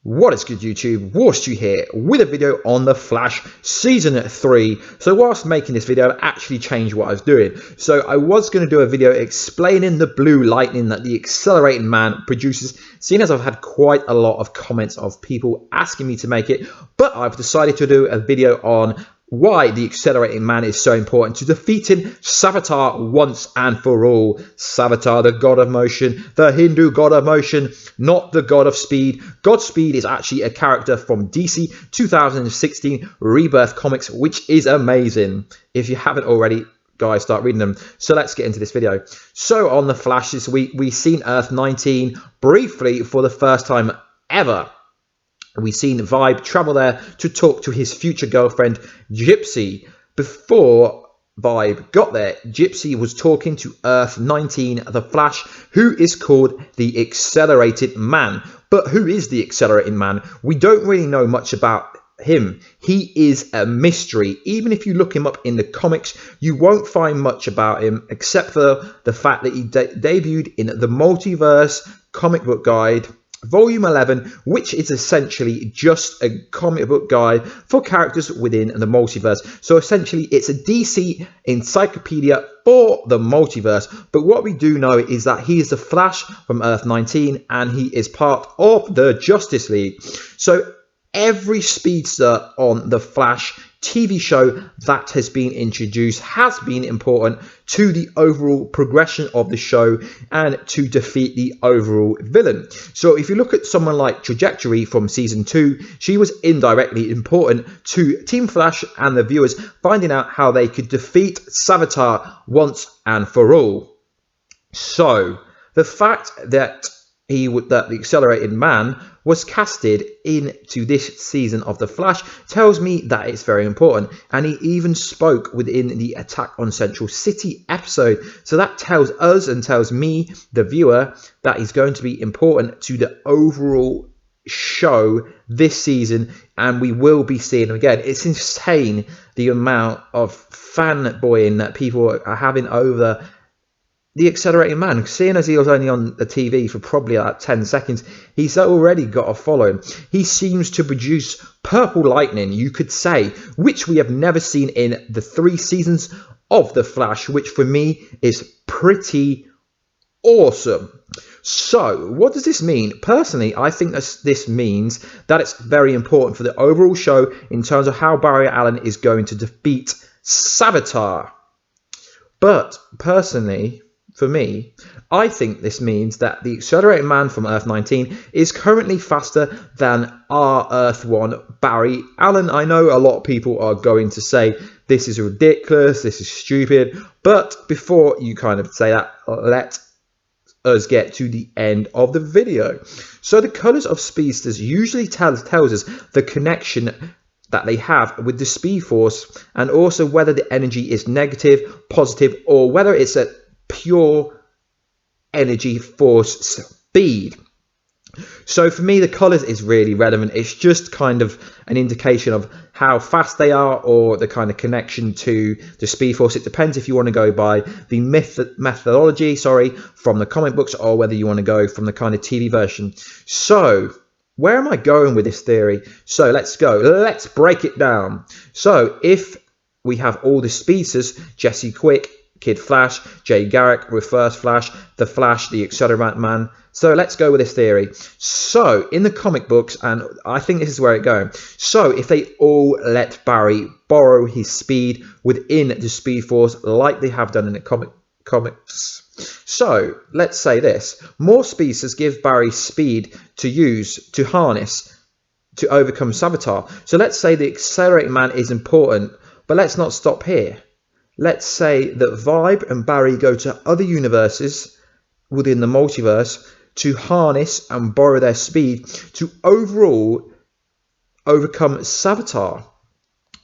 What is good, YouTube? Warstu here with a video on The Flash Season 3. So whilst making this video, I actually changed what I was doing. So I was going to do a video explaining the blue lightning that the Accelerating Man produces, seeing as I've had quite a lot of comments of people asking me to make it, but I've decided to do a video on why the Accelerating Man is so important to defeating Savitar once and for all. Savitar, the god of motion, the Hindu god of motion, not the god of speed. Godspeed is actually a character from DC 2016 Rebirth comics, which is amazing. If you haven't already, guys, start reading them. So let's get into this video. So on The Flash this week, we've seen Earth 19 briefly for the first time ever. We've seen Vibe travel there to talk to his future girlfriend, Gypsy. Before Vibe got there, Gypsy was talking to Earth 19, the Flash, who is called the Accelerated Man. But who is the Accelerating Man? We don't really know much about him. He is a mystery. Even if you look him up in the comics, you won't find much about him, except for the fact that he debuted in the Multiverse comic book guide, Volume 11, which is essentially just a comic book guide for characters within the multiverse. So essentially, it's a DC encyclopedia for the multiverse. But what we do know is that he is the Flash from Earth 19, and he is part of the Justice League. So every speedster on the Flash TV show that has been introduced has been important to the overall progression of the show and to defeat the overall villain. So if you look at someone like Trajectory from season 2, she was indirectly important to Team Flash and the viewers finding out how they could defeat Savitar once and for all. So the fact that the Accelerated Man was casted into this season of The Flash tells me that it's very important, and he even spoke within the Attack on Central City episode. So that tells us and tells me, the viewer, that he's going to be important to the overall show this season, and we will be seeing him again. It's insane the amount of fanboying that people are having over the Accelerating Man. Seeing as he was only on the TV for probably like 10 seconds, he's already got a following. He seems to produce purple lightning, you could say, which we have never seen in the 3 seasons of The Flash, which for me is pretty awesome. So what does this mean? Personally, I think this means that it's very important for the overall show in terms of how Barry Allen is going to defeat Savitar. But personally, for me, I think this means that the Accelerated Man from Earth 19 is currently faster than our Earth 1 Barry Allen. I know a lot of people are going to say this is ridiculous, this is stupid, but before you kind of say that, let us get to the end of the video. So the Colors of Speedsters usually tells us the connection that they have with the Speed Force, and also whether the energy is negative, positive, or whether it's a pure energy force speed. So for me, the colors is really relevant. It's just kind of an indication of how fast they are, or the kind of connection to the Speed Force. It depends if you want to go by the methodology, from the comic books, or whether you want to go from the kind of TV version. So where am I going with this theory? So let's go. Let's break it down. So if we have all the speedsters, Jesse Quick, Kid Flash, Jay Garrick, Reverse Flash, the Flash, the Accelerating Man. So let's go with this theory. So in the comic books, and I think this is where it's going. So if they all let Barry borrow his speed within the Speed Force, like they have done in the comics. So let's say this: more speedsters give Barry speed to use, to harness, to overcome Savitar. So let's say the Accelerating Man is important, but let's not stop here. Let's say that Vibe and Barry go to other universes within the multiverse to harness and borrow their speed to overall overcome Savitar.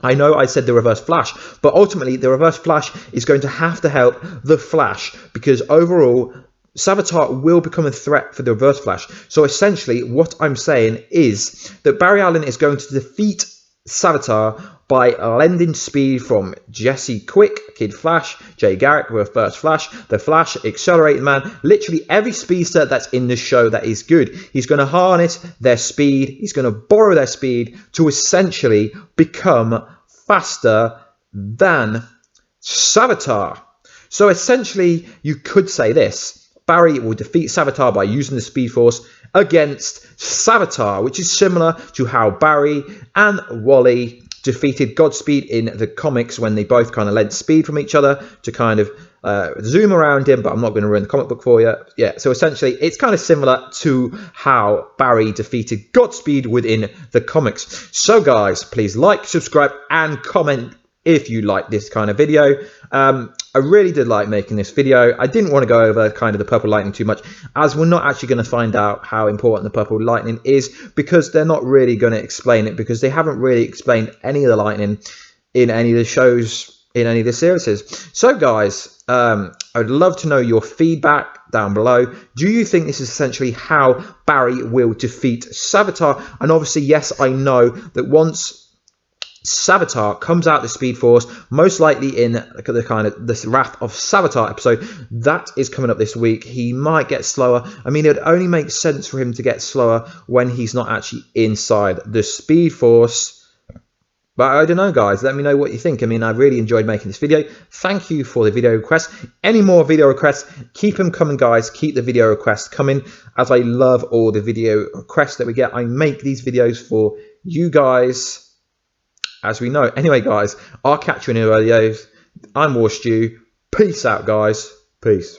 I know I said the Reverse Flash, but ultimately the Reverse Flash is going to help the Flash, because overall Savitar will become a threat for the Reverse Flash. So essentially what I'm saying is that Barry Allen is going to defeat Savitar by lending speed from Jesse Quick, Kid Flash, Jay Garrick, Reverse Flash, The Flash, Accelerated Man, literally every speedster that's in the show that is good. He's going to harness their speed, he's going to borrow their speed to essentially become faster than Savitar. So essentially, you could say this: Barry will defeat Savitar by using the Speed Force against Savitar, which is similar to how Barry and Wally defeated Godspeed in the comics when they both kind of lent speed from each other to kind of zoom around him, but I'm not going to ruin the comic book for you. Yeah, so essentially it's kind of similar to how Barry defeated Godspeed within the comics. So guys, please like, subscribe and comment if you like this kind of video. I really did like making this video. I didn't want to go over kind of the purple lightning too much, as we're not actually going to find out how important the purple lightning is, because they're not really going to explain it, because they haven't really explained any of the lightning in any of the shows, in any of the series. So guys, I would love to know your feedback down below. Do you think this is essentially how Barry will defeat Savitar? And obviously, yes, I know that once Savitar comes out the Speed Force, most likely in the kind of this Wrath of Savitar episode that is coming up this week, he might get slower. I mean, it would only make sense for him to get slower when he's not actually inside the Speed Force. But I don't know, guys. Let me know what you think. I mean, I really enjoyed making this video. Thank you for the video requests. Any more video requests, keep them coming, guys. Keep the video requests coming, as I love all the video requests that we get. I make these videos for you guys, as we know. Anyway, guys, I'll catch you in the videos. I'm Warstu. Peace out, guys. Peace.